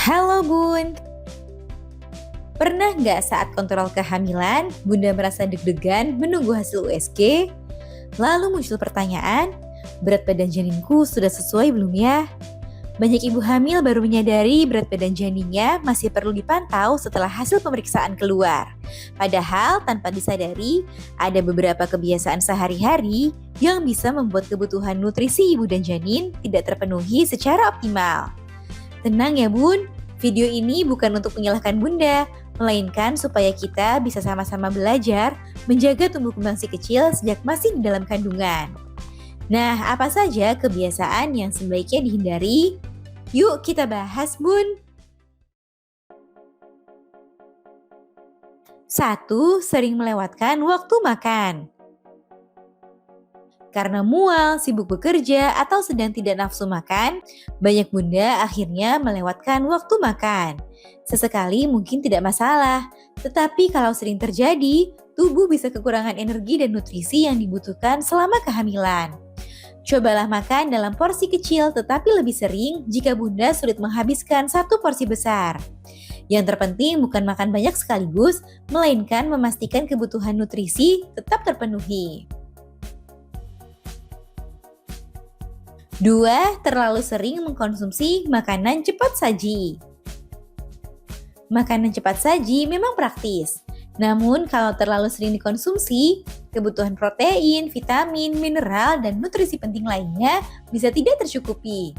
Halo Bun, pernah nggak saat kontrol kehamilan, Bunda merasa deg-degan menunggu hasil USG? Lalu muncul pertanyaan, berat badan janinku sudah sesuai belum ya? Banyak ibu hamil baru menyadari berat badan janinnya masih perlu dipantau setelah hasil pemeriksaan keluar. Padahal tanpa disadari, ada beberapa kebiasaan sehari-hari yang bisa membuat kebutuhan nutrisi ibu dan janin tidak terpenuhi secara optimal. Tenang ya Bun, video ini bukan untuk menyalahkan Bunda, melainkan supaya kita bisa sama-sama belajar menjaga tumbuh kembang si kecil sejak masih di dalam kandungan. Nah, apa saja kebiasaan yang sebaiknya dihindari? Yuk kita bahas Bun. 1. Sering melewatkan waktu makan. Karena mual, sibuk bekerja, atau sedang tidak nafsu makan, banyak bunda akhirnya melewatkan waktu makan. Sesekali mungkin tidak masalah, tetapi kalau sering terjadi, tubuh bisa kekurangan energi dan nutrisi yang dibutuhkan selama kehamilan. Cobalah makan dalam porsi kecil tetapi lebih sering jika bunda sulit menghabiskan satu porsi besar. Yang terpenting bukan makan banyak sekaligus, melainkan memastikan kebutuhan nutrisi tetap terpenuhi. 2. Terlalu sering mengkonsumsi makanan cepat saji. Makanan cepat saji memang praktis. Namun kalau terlalu sering dikonsumsi, kebutuhan protein, vitamin, mineral, dan nutrisi penting lainnya bisa tidak tercukupi.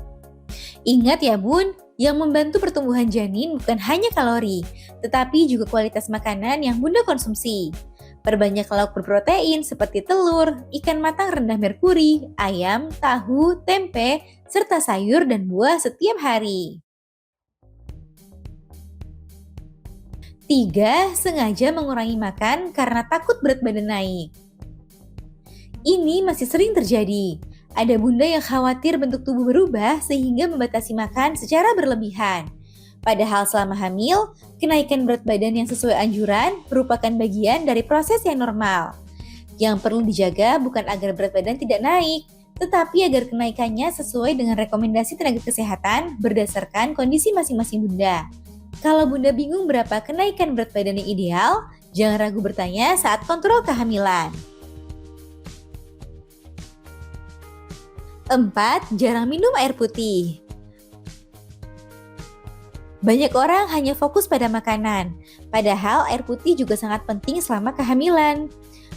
Ingat ya Bun, yang membantu pertumbuhan janin bukan hanya kalori, tetapi juga kualitas makanan yang Bunda konsumsi. Perbanyak lauk berprotein seperti telur, ikan matang rendah merkuri, ayam, tahu, tempe, serta sayur dan buah setiap hari. 3. Sengaja mengurangi makan karena takut berat badan naik. Ini masih sering terjadi. Ada bunda yang khawatir bentuk tubuh berubah sehingga membatasi makan secara berlebihan. Padahal selama hamil, kenaikan berat badan yang sesuai anjuran merupakan bagian dari proses yang normal. Yang perlu dijaga bukan agar berat badan tidak naik, tetapi agar kenaikannya sesuai dengan rekomendasi tenaga kesehatan berdasarkan kondisi masing-masing bunda. Kalau bunda bingung berapa kenaikan berat badan yang ideal, jangan ragu bertanya saat kontrol kehamilan. 4. Jarang minum air putih. Banyak orang hanya fokus pada makanan, padahal air putih juga sangat penting selama kehamilan.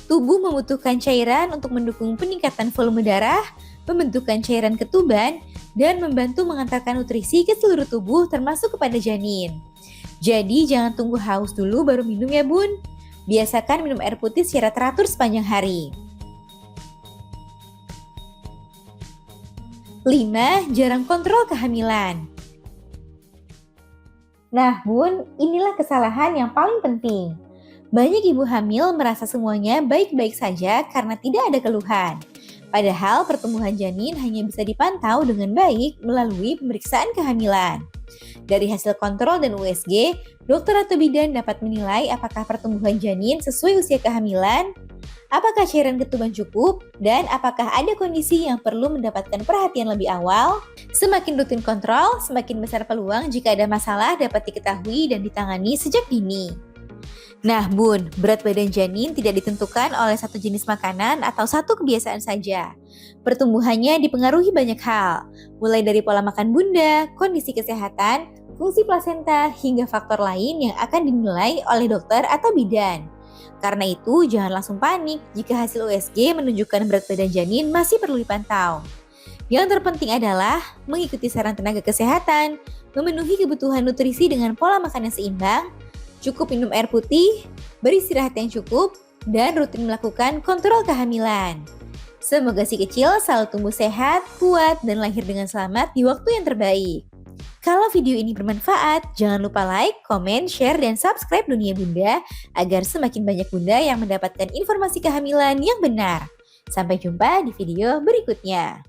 Tubuh membutuhkan cairan untuk mendukung peningkatan volume darah, pembentukan cairan ketuban, dan membantu mengantarkan nutrisi ke seluruh tubuh termasuk kepada janin. Jadi jangan tunggu haus dulu baru minum ya Bun. Biasakan minum air putih secara teratur sepanjang hari. 5. Jarang kontrol kehamilan. Nah Bun, inilah kesalahan yang paling penting. Banyak ibu hamil merasa semuanya baik-baik saja karena tidak ada keluhan. Padahal pertumbuhan janin hanya bisa dipantau dengan baik melalui pemeriksaan kehamilan. Dari hasil kontrol dan USG, dokter atau bidan dapat menilai apakah pertumbuhan janin sesuai usia kehamilan, apakah cairan ketuban cukup, dan apakah ada kondisi yang perlu mendapatkan perhatian lebih awal. Semakin rutin kontrol, semakin besar peluang jika ada masalah dapat diketahui dan ditangani sejak dini. Nah Bun, berat badan janin tidak ditentukan oleh satu jenis makanan atau satu kebiasaan saja. Pertumbuhannya dipengaruhi banyak hal, mulai dari pola makan bunda, kondisi kesehatan, fungsi plasenta, hingga faktor lain yang akan dinilai oleh dokter atau bidan. Karena itu, jangan langsung panik jika hasil USG menunjukkan berat badan janin masih perlu dipantau. Yang terpenting adalah mengikuti saran tenaga kesehatan, memenuhi kebutuhan nutrisi dengan pola makan yang seimbang, cukup minum air putih, beristirahat yang cukup, dan rutin melakukan kontrol kehamilan. Semoga si kecil selalu tumbuh sehat, kuat, dan lahir dengan selamat di waktu yang terbaik. Kalau video ini bermanfaat, jangan lupa like, komen, share, dan subscribe Dunia Bunda agar semakin banyak bunda yang mendapatkan informasi kehamilan yang benar. Sampai jumpa di video berikutnya.